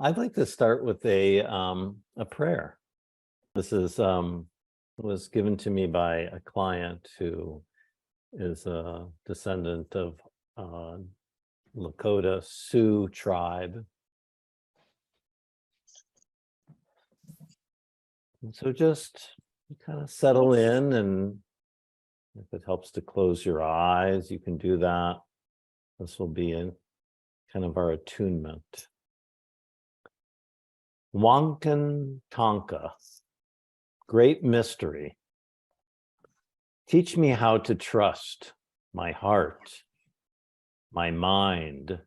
I'd like to start with a prayer. This is was given to me by a client who is a descendant of Lakota Sioux tribe. And so just kind of settle in, and if it helps to close your eyes, you can do that. This will be in kind of our attunement. Wankan Tonka, great mystery. Teach me how to trust my heart, my mind,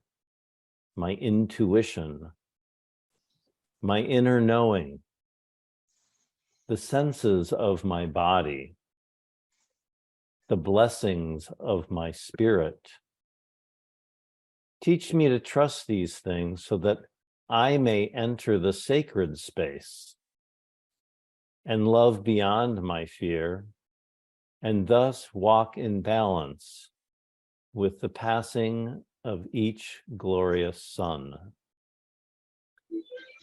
my intuition, my inner knowing, the senses of my body, the blessings of my spirit. Teach me to trust these things so that I may enter the sacred space and love beyond my fear, and thus walk in balance with the passing of each glorious sun.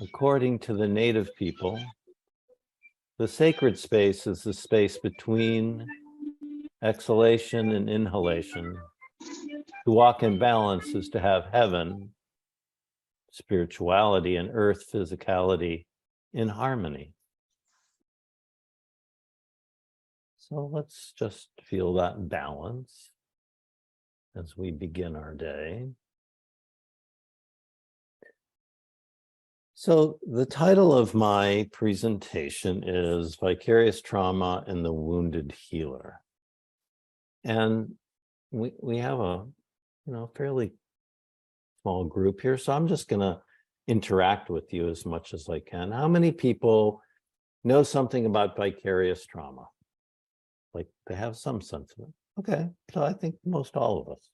According to the native people, the sacred space is the space between exhalation and inhalation. To walk in balance is to have heaven, spirituality, and earth physicality in harmony. So let's just feel that balance as we begin our day. So the title of my presentation is Vicarious Trauma and the Wounded Healer. And we have a fairly small group here, so I'm just going to interact with you as much as I can. How many people know something about vicarious trauma? Like they have some sense of it. Okay, so I think most all of us.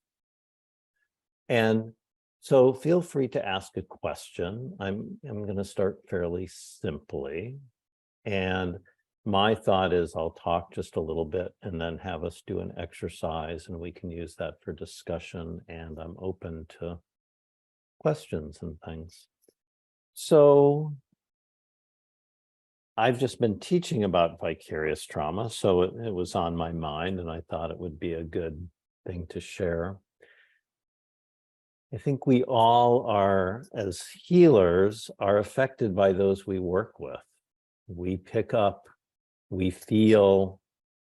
And so feel free to ask a question. I'm going to start fairly simply. And my thought is I'll talk just a little bit and then have us do an exercise, and we can use that for discussion. And I'm open to questions and things. So I've just been teaching about vicarious trauma, so it was on my mind, and I thought it would be a good thing to share. I think we all are, as healers, are affected by those we work with. We pick up, we feel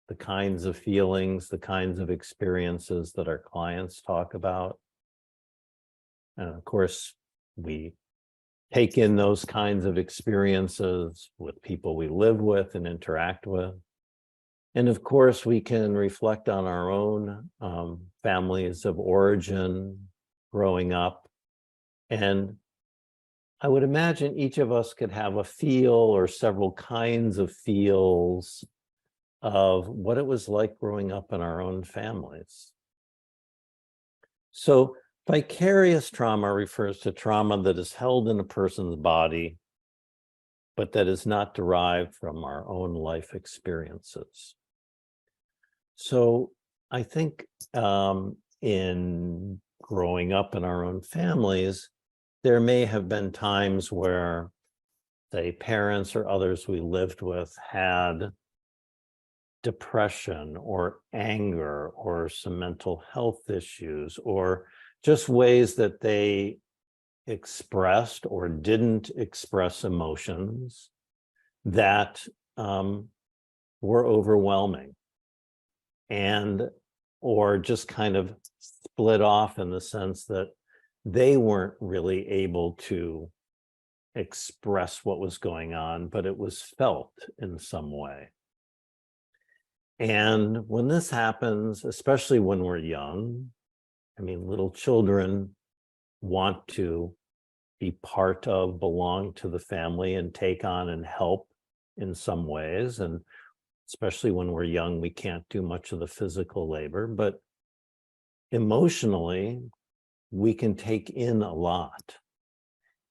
the kinds of feelings, the kinds of experiences that our clients talk about. And of course, we take in those kinds of experiences with people we live with and interact with. And of course, we can reflect on our own families of origin, growing up. And I would imagine each of us could have a feel or several kinds of feels of what it was like growing up in our own families. So vicarious trauma refers to trauma that is held in a person's body, but that is not derived from our own life experiences. So I think in growing up in our own families, there may have been times where, say, parents or others we lived with had depression or anger or some mental health issues, or just ways that they expressed or didn't express emotions that were overwhelming, and or just kind of split off in the sense that they weren't really able to express what was going on, but it was felt in some way. And when this happens, especially when we're young, I mean, little children want to be part of, belong to the family, and take on and help in some ways. And especially when we're young, we can't do much of the physical labor, but emotionally, we can take in a lot.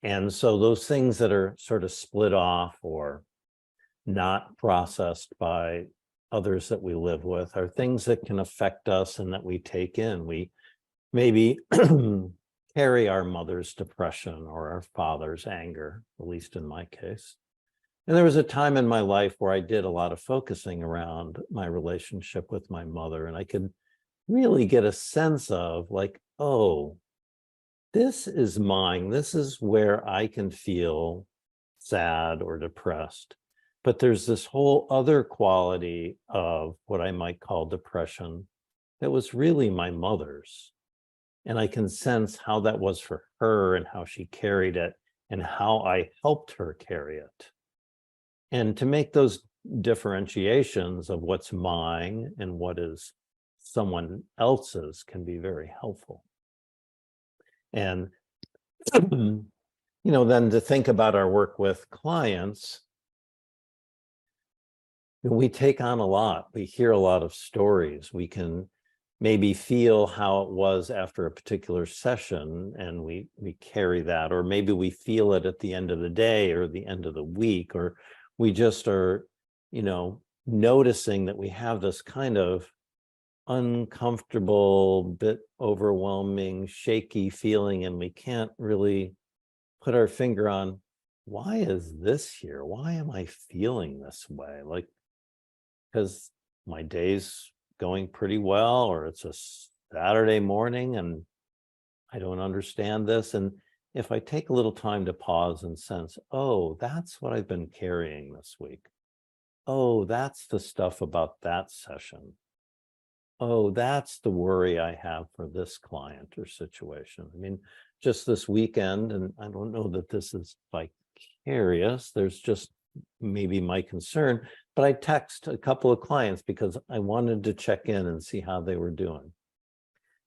And so those things that are sort of split off or not processed by others that we live with are things that can affect us and that we take in. We maybe carry our mother's depression or our father's anger, at least in my case. And there was a time in my life where I did a lot of focusing around my relationship with my mother, and I could really get a sense of like, oh, this is mine. This is where I can feel sad or depressed. But there's this whole other quality of what I might call depression that was really my mother's. And I can sense how that was for her and how she carried it and how I helped her carry it. And to make those differentiations of what's mine and what is someone else's can be very helpful. And, then to think about our work with clients, we take on a lot. We hear a lot of stories. We can maybe feel how it was after a particular session, and we carry that, or maybe we feel it at the end of the day or the end of the week, or we just are, noticing that we have this kind of uncomfortable, bit overwhelming, shaky feeling, and we can't really put our finger on, why is this here? Why am I feeling this way? Like, because my day's going pretty well, or it's a Saturday morning and I don't understand this. And if I take a little time to pause and sense, oh, that's what I've been carrying this week. Oh, that's the stuff about that session. Oh, that's the worry I have for this client or situation. I mean, just this weekend, and I don't know that this is vicarious, there's just maybe my concern, but I text a couple of clients because I wanted to check in and see how they were doing.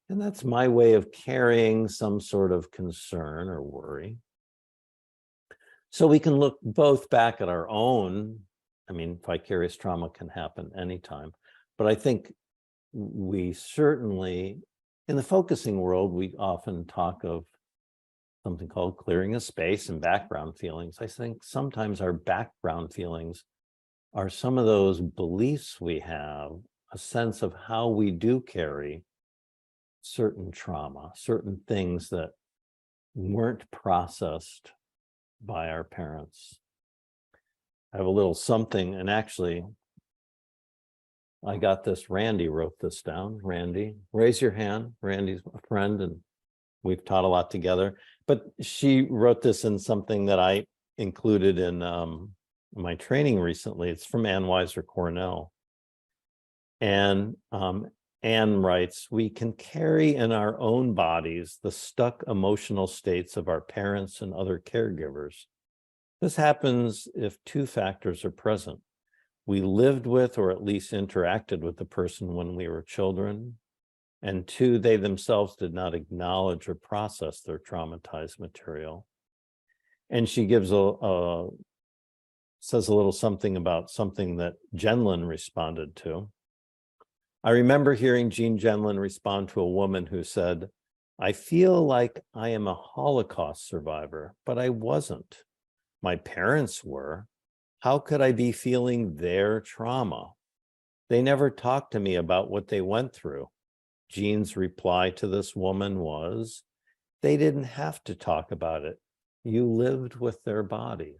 And that's my way of carrying some sort of concern or worry. So we can look both back at our own. I mean, vicarious trauma can happen anytime, but I think we certainly, in the focusing world, we often talk of something called clearing a space and background feelings. I think sometimes our background feelings are some of those beliefs we have, a sense of how we do carry certain trauma, certain things that weren't processed by our parents. I have a little something, and actually, I got this. Randy wrote this down. Randy, raise your hand. Randy's a friend, and we've taught a lot together. But she wrote this in something that I included in my training recently. It's from Ann Weiser Cornell. And Anne writes, we can carry in our own bodies the stuck emotional states of our parents and other caregivers. This happens if two factors are present. We lived with or at least interacted with the person when we were children, and two, they themselves did not acknowledge or process their traumatized material. And she gives says a little something about something that Jenlin responded to. I remember hearing Jean Jenlin respond to a woman who said, I feel like I am a Holocaust survivor, but I wasn't. My parents were. How could I be feeling their trauma? They never talked to me about what they went through. Jean's reply to this woman was, they didn't have to talk about it. You lived with their bodies.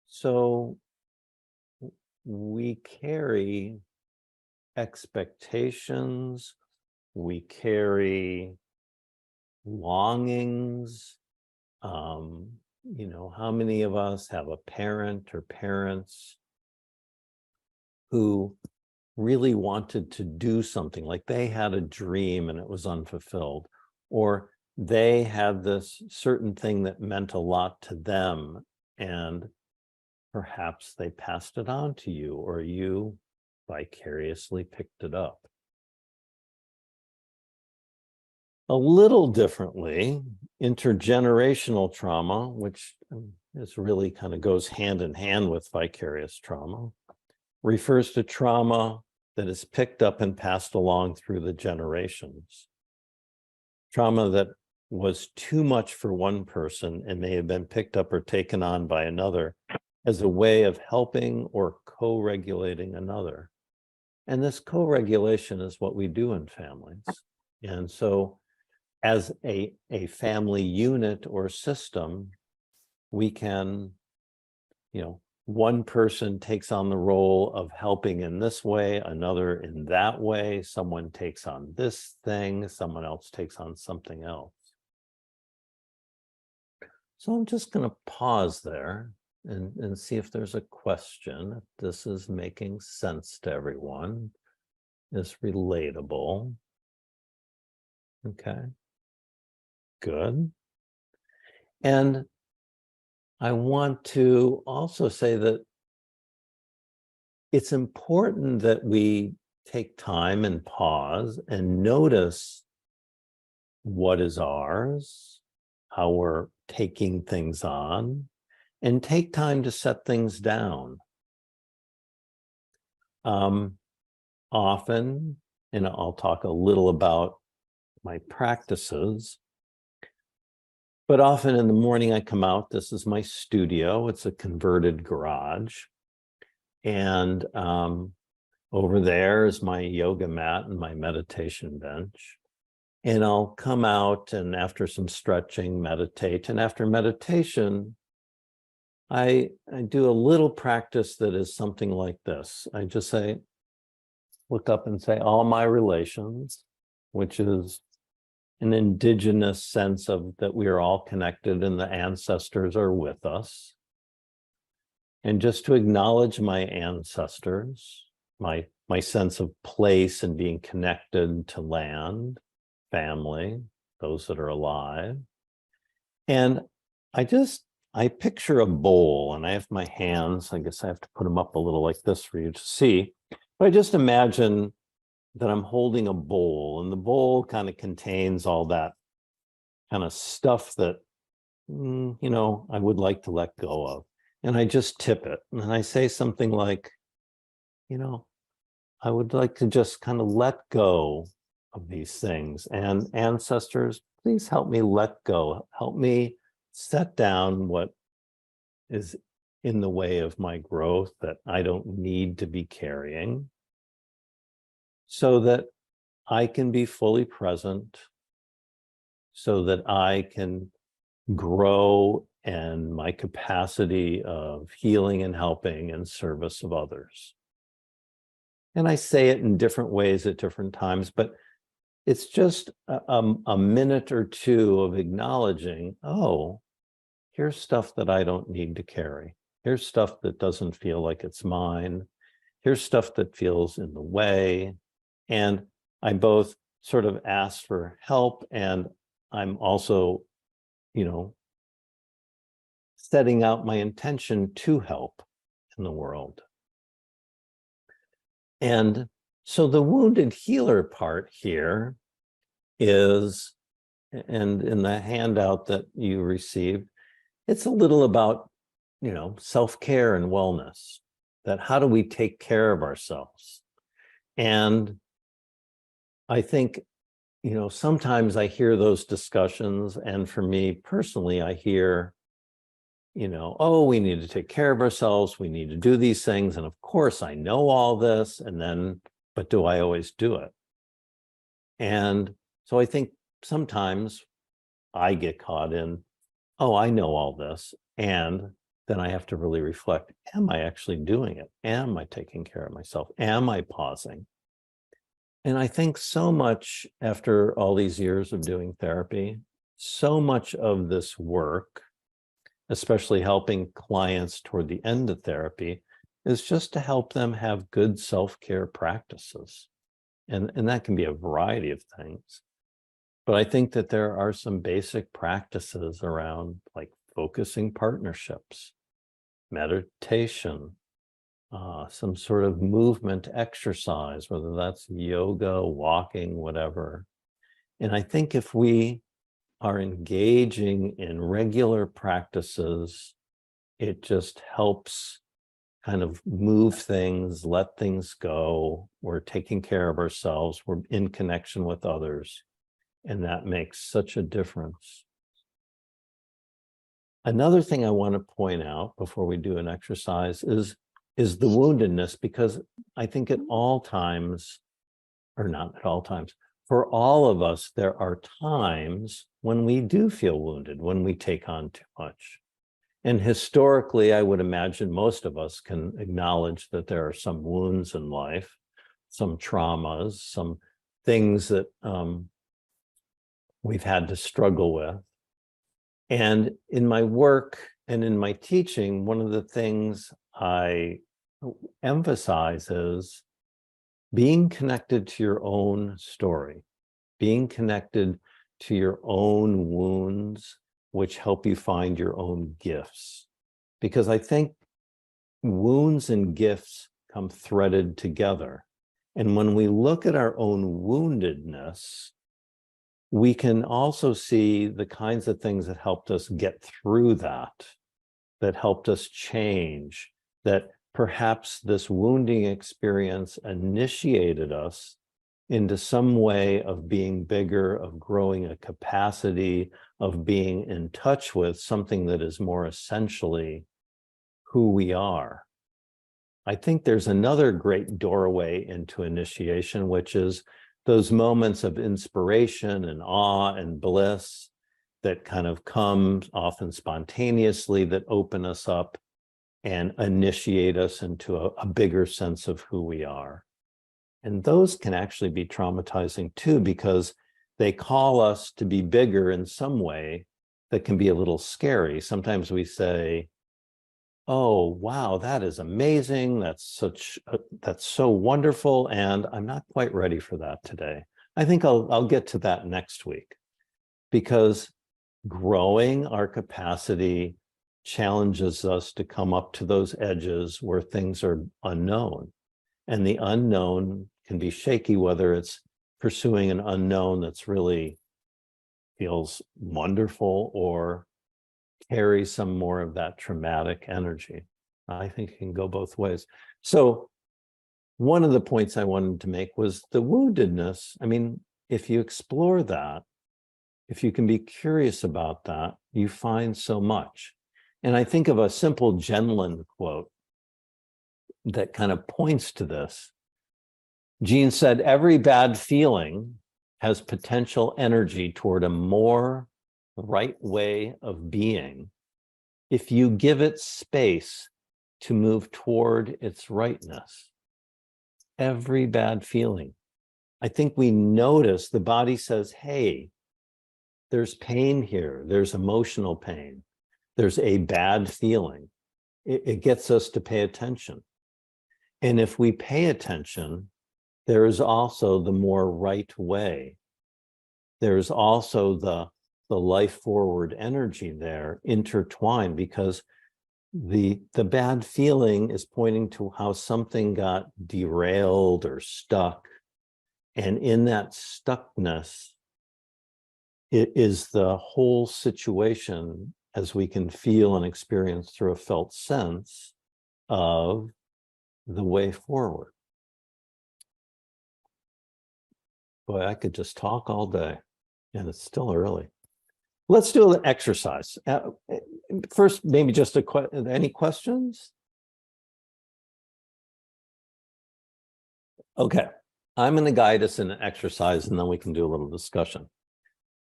So we carry expectations, we carry longings. How many of us have a parent or parents who really wanted to do something, like they had a dream and it was unfulfilled, or they had this certain thing that meant a lot to them, and perhaps they passed it on to you, or you vicariously picked it up. A little differently, intergenerational trauma, which is really kind of goes hand in hand with vicarious trauma, refers to trauma that is picked up and passed along through the generations. Trauma that was too much for one person and may have been picked up or taken on by another as a way of helping or co-regulating another. And this co-regulation is what we do in families. And so as a family unit or system, we can, one person takes on the role of helping in this way, another in that way, someone takes on this thing, someone else takes on something else. So I'm just going to pause there and see if there's a question, if this is making sense to everyone, is relatable. Okay, good. And I want to also say that it's important that we take time and pause and notice what is ours, how we're taking things on, and take time to set things down. Often, and I'll talk a little about my practices, but often in the morning I come out, this is my studio, it's a converted garage. And over there is my yoga mat and my meditation bench. And I'll come out and after some stretching, meditate. And after meditation, I do a little practice that is something like this. I just say, look up and say, all my relations, which is an indigenous sense of that we are all connected and the ancestors are with us. And just to acknowledge my ancestors, my sense of place and being connected to land, family, those that are alive. And I picture a bowl and I have my hands, I guess I have to put them up a little like this for you to see. But I just imagine that I'm holding a bowl and the bowl kind of contains all that kind of stuff that, I would like to let go of. And I just tip it and I say something like, I would like to just kind of let go of these things. And ancestors, please help me let go. Help me set down what is in the way of my growth that I don't need to be carrying so that I can be fully present, so that I can grow and my capacity of healing and helping and service of others. And I say it in different ways at different times, but it's just a minute or two of acknowledging, oh, here's stuff that I don't need to carry. Here's stuff that doesn't feel like it's mine. Here's stuff that feels in the way. And I both sort of ask for help and I'm also, setting out my intention to help in the world. And so the wounded healer part here is, and in the handout that you received, it's a little about, self-care and wellness, that how do we take care of ourselves? And I think, sometimes I hear those discussions, and for me personally, I hear, oh, we need to take care of ourselves, we need to do these things. And of course, I know all this, and then, but do I always do it? And so I think sometimes I get caught in, oh, I know all this. And then I have to really reflect, am I actually doing it? Am I taking care of myself? Am I pausing? And I think so much after all these years of doing therapy, so much of this work, especially helping clients toward the end of therapy, is just to help them have good self-care practices. And that can be a variety of things. But I think that there are some basic practices around like focusing partnerships, meditation, some sort of movement exercise, whether that's yoga, walking, whatever. And I think if we are engaging in regular practices, it just helps kind of move things, let things go. We're taking care of ourselves. We're in connection with others. And that makes such a difference. Another thing I want to point out before we do an exercise is the woundedness, because I think at all times, or not at all times, for all of us, there are times when we do feel wounded, when we take on too much. And historically, I would imagine most of us can acknowledge that there are some wounds in life, some traumas, some things that we've had to struggle with. And in my work and in my teaching, one of the things I emphasize is being connected to your own story, being connected to your own wounds, which help you find your own gifts. Because I think wounds and gifts come threaded together. And when we look at our own woundedness, we can also see the kinds of things that helped us get through that helped us change, that perhaps this wounding experience initiated us into some way of being bigger, of growing a capacity, of being in touch with something that is more essentially who we are. I think there's another great doorway into initiation, which is those moments of inspiration and awe and bliss that kind of come often spontaneously, that open us up and initiate us into a bigger sense of who we are. And those can actually be traumatizing too, because they call us to be bigger in some way that can be a little scary. Sometimes we say, oh, wow, that is amazing. That's so wonderful. And I'm not quite ready for that today. I think I'll get to that next week, because growing our capacity challenges us to come up to those edges where things are unknown. And the unknown can be shaky, whether it's pursuing an unknown that's really feels wonderful or carries some more of that traumatic energy. I think it can go both ways. So one of the points I wanted to make was the woundedness. I mean, if you explore that, if you can be curious about that, you find so much. And I think of a simple Jen Lynn quote that kind of points to this. Jean said, every bad feeling has potential energy toward a more right way of being if you give it space to move toward its rightness. Every bad feeling. I think we notice the body says, hey, there's pain here. There's emotional pain. There's a bad feeling. It gets us to pay attention. And if we pay attention, there is also the more right way. There's also the life forward energy there intertwined, because the bad feeling is pointing to how something got derailed or stuck. And in that stuckness, it is the whole situation, as we can feel and experience through a felt sense, of the way forward. Boy, I could just talk all day, and it's still early. Let's do an exercise. First, maybe just any questions? Okay, I'm going to guide us in an exercise, and then we can do a little discussion.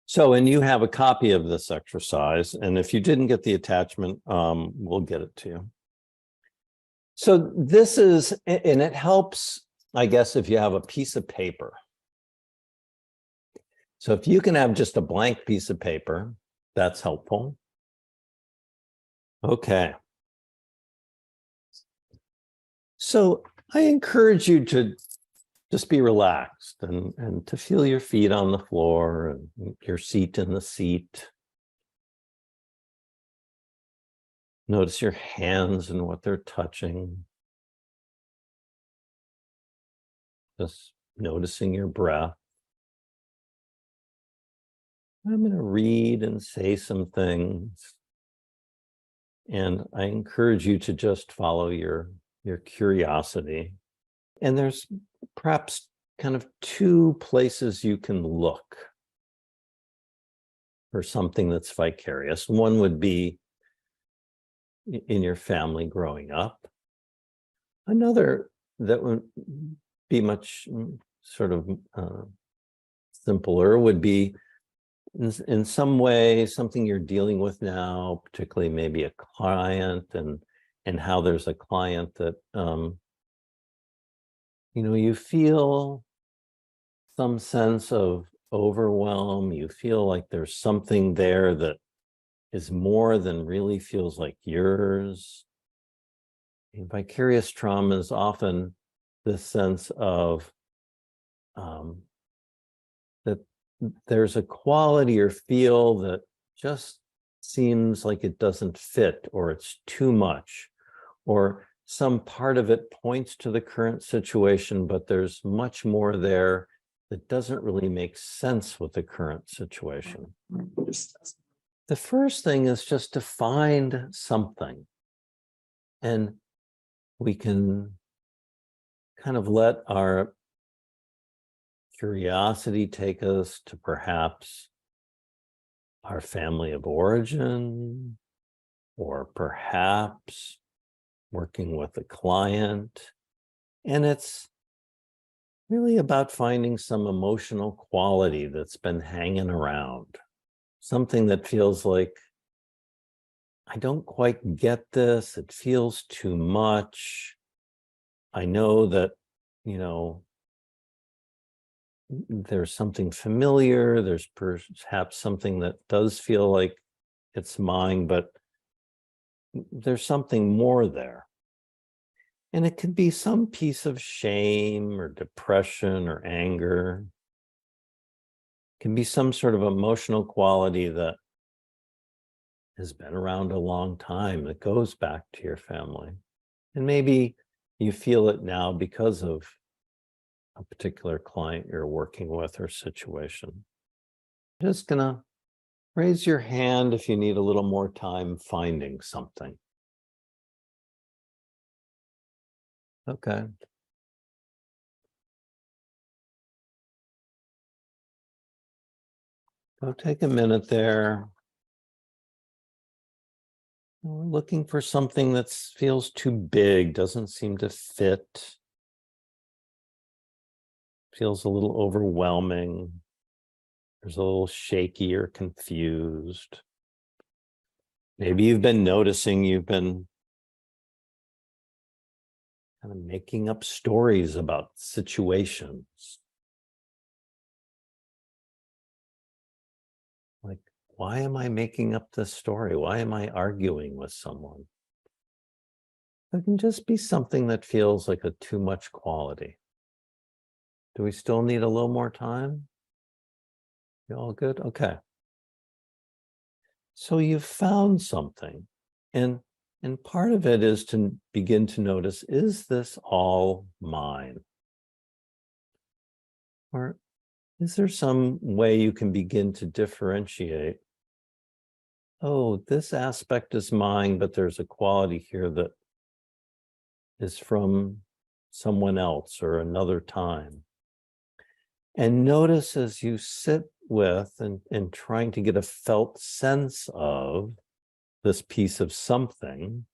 So, and you have a copy of this exercise, and if you didn't get the attachment, we'll get it to you. So this is, and it helps, I guess, if you have a piece of paper. So if you can have just a blank piece of paper, that's helpful. Okay. So I encourage you to just be relaxed and to feel your feet on the floor and your seat in the seat. Notice your hands and what they're touching. Just noticing your breath. I'm going to read and say some things. And I encourage you to just follow your curiosity. And there's perhaps kind of two places you can look for something that's vicarious. One would be in your family growing up. Another that would be much sort of simpler would be in some way, something you're dealing with now, particularly maybe a client, and how there's a client that, you feel some sense of overwhelm. You feel like there's something there that is more than really feels like yours. And vicarious trauma is often this sense of that there's a quality or feel that just seems like it doesn't fit, or it's too much, or some part of it points to the current situation, but there's much more there that doesn't really make sense with the current situation. The first thing is just to find something, and we can kind of let our curiosity take us to perhaps our family of origin, or perhaps working with a client. And it's really about finding some emotional quality that's been hanging around, something that feels like, I don't quite get this. It feels too much. I know that, there's something familiar. There's perhaps something that does feel like it's mine, but there's something more there. And it could be some piece of shame or depression or anger. It can be some sort of emotional quality that has been around a long time, that goes back to your family. And maybe you feel it now because of a particular client you're working with or situation. Just gonna raise your hand if you need a little more time finding something. Okay. Go take a minute there. We're looking for something that feels too big, doesn't seem to fit, feels a little overwhelming. There's a little shaky or confused. Maybe you've been noticing you've been kind of making up stories about situations. Like, why am I making up this story? Why am I arguing with someone? It can just be something that feels like a too much quality. Do we still need a little more time? You all good? Okay. So you've found something, and part of it is to begin to notice, is this all mine? Or is there some way you can begin to differentiate? Oh, this aspect is mine, but there's a quality here that is from someone else or another time. And notice as you sit with and trying to get a felt sense of this piece of something,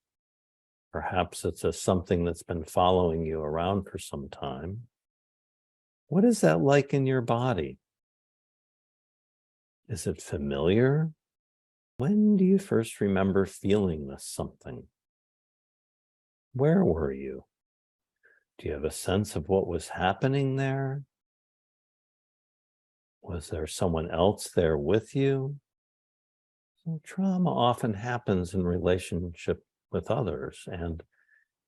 perhaps it's something that's been following you around for some time. What is that like in your body? Is it familiar? When do you first remember feeling this something? Where were you? Do you have a sense of what was happening there? Was there someone else there with you? So trauma often happens in relationship with others, and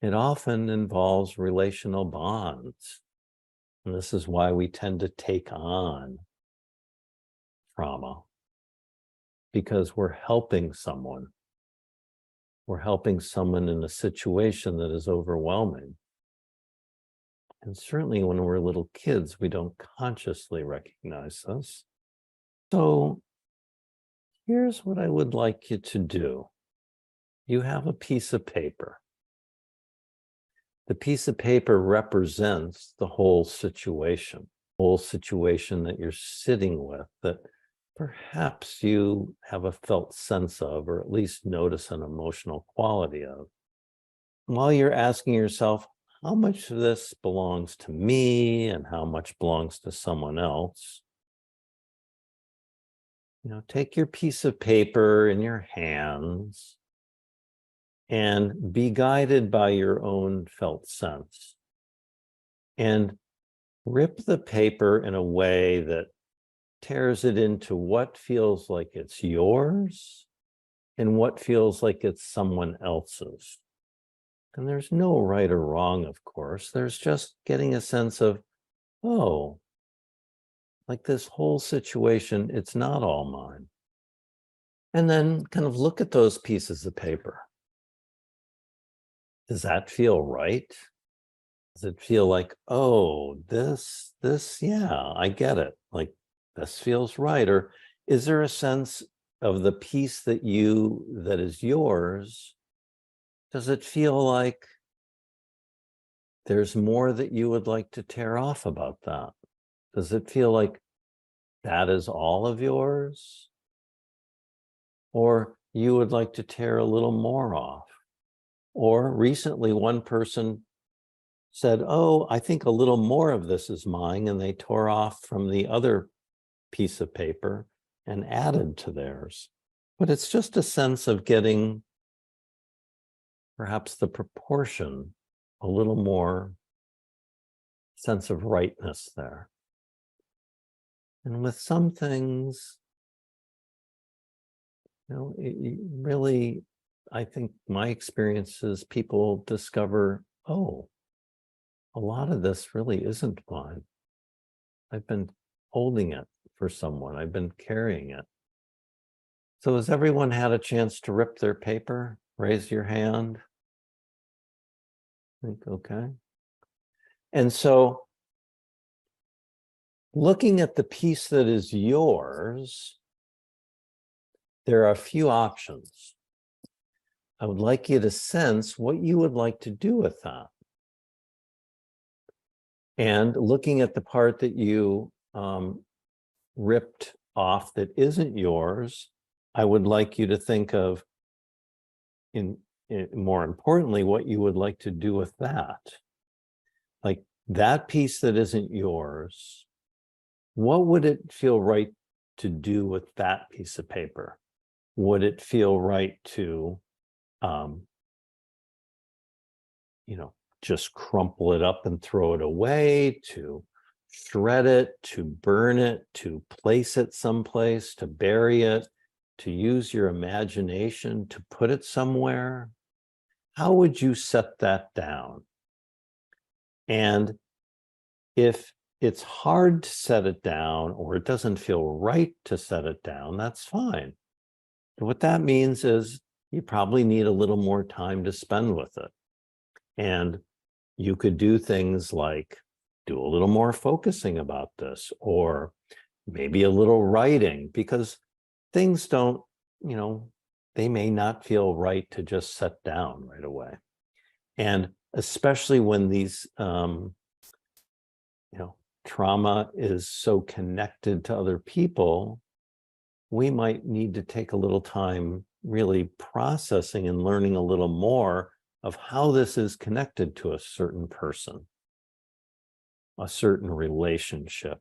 it often involves relational bonds. And this is why we tend to take on trauma, because we're helping someone. We're helping someone in a situation that is overwhelming. And certainly when we're little kids, we don't consciously recognize this. So here's what I would like you to do. You have a piece of paper. The piece of paper represents the whole situation that you're sitting with, that perhaps you have a felt sense of, or at least notice an emotional quality of. While you're asking yourself, how much of this belongs to me and how much belongs to someone else, take your piece of paper in your hands and be guided by your own felt sense. And rip the paper in a way that tears it into what feels like it's yours and what feels like it's someone else's. And there's no right or wrong, of course. There's just getting a sense of, oh, like this whole situation, it's not all mine. And then kind of look at those pieces of paper. Does that feel right? Does it feel like, oh, this, yeah, I get it. Like this feels right. Or is there a sense of the piece that is yours? Does it feel like there's more that you would like to tear off about that? Does it feel like that is all of yours? Or you would like to tear a little more off? Or recently, one person said, oh, I think a little more of this is mine, and they tore off from the other piece of paper and added to theirs. But it's just a sense of getting perhaps the proportion a little more sense of rightness there. And with some things, really, I think my experience is people discover, oh, a lot of this really isn't mine. I've been holding it for someone. I've been carrying it. So has everyone had a chance to rip their paper? Raise your hand. I think, okay. And so looking at the piece that is yours, there are a few options. I would like you to sense what you would like to do with that. And looking at the part that you ripped off that isn't yours, I would like you to think of, more importantly, what you would like to do with that. Like that piece that isn't yours, what would it feel right to do with that piece of paper? Would it feel right to, just crumple it up and throw it away, to shred it, to burn it, to place it someplace, to bury it, to use your imagination to put it somewhere? How would you set that down? And if it's hard to set it down or it doesn't feel right to set it down, that's fine. But what that means is you probably need a little more time to spend with it. And you could do things like do a little more focusing about this, or maybe a little writing, because things don't, they may not feel right to just set down right away. And especially when these, trauma is so connected to other people, we might need to take a little time really processing and learning a little more of how this is connected to a certain person, a certain relationship.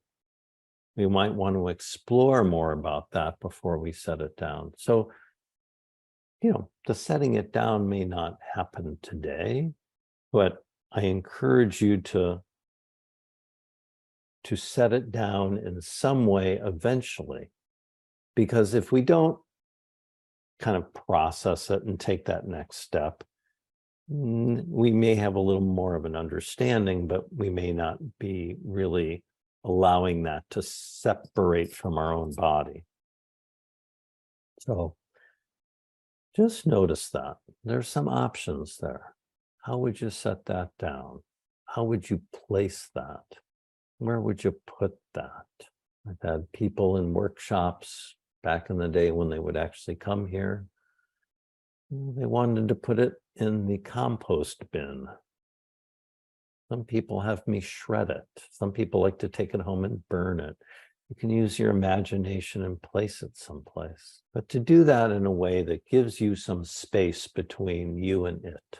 We might want to explore more about that before we set it down. So, the setting it down may not happen today, but I encourage you to set it down in some way eventually. Because if we don't kind of process it and take that next step, we may have a little more of an understanding, but we may not be really allowing that to separate from our own body. So just notice that there's some options there. How would you set that down? How would you place that? Where would you put that? I've had people in workshops back in the day when they would actually come here. They wanted to put it in the compost bin. Some people have me shred it. Some people like to take it home and burn it. You can use your imagination and place it someplace. But to do that in a way that gives you some space between you and it.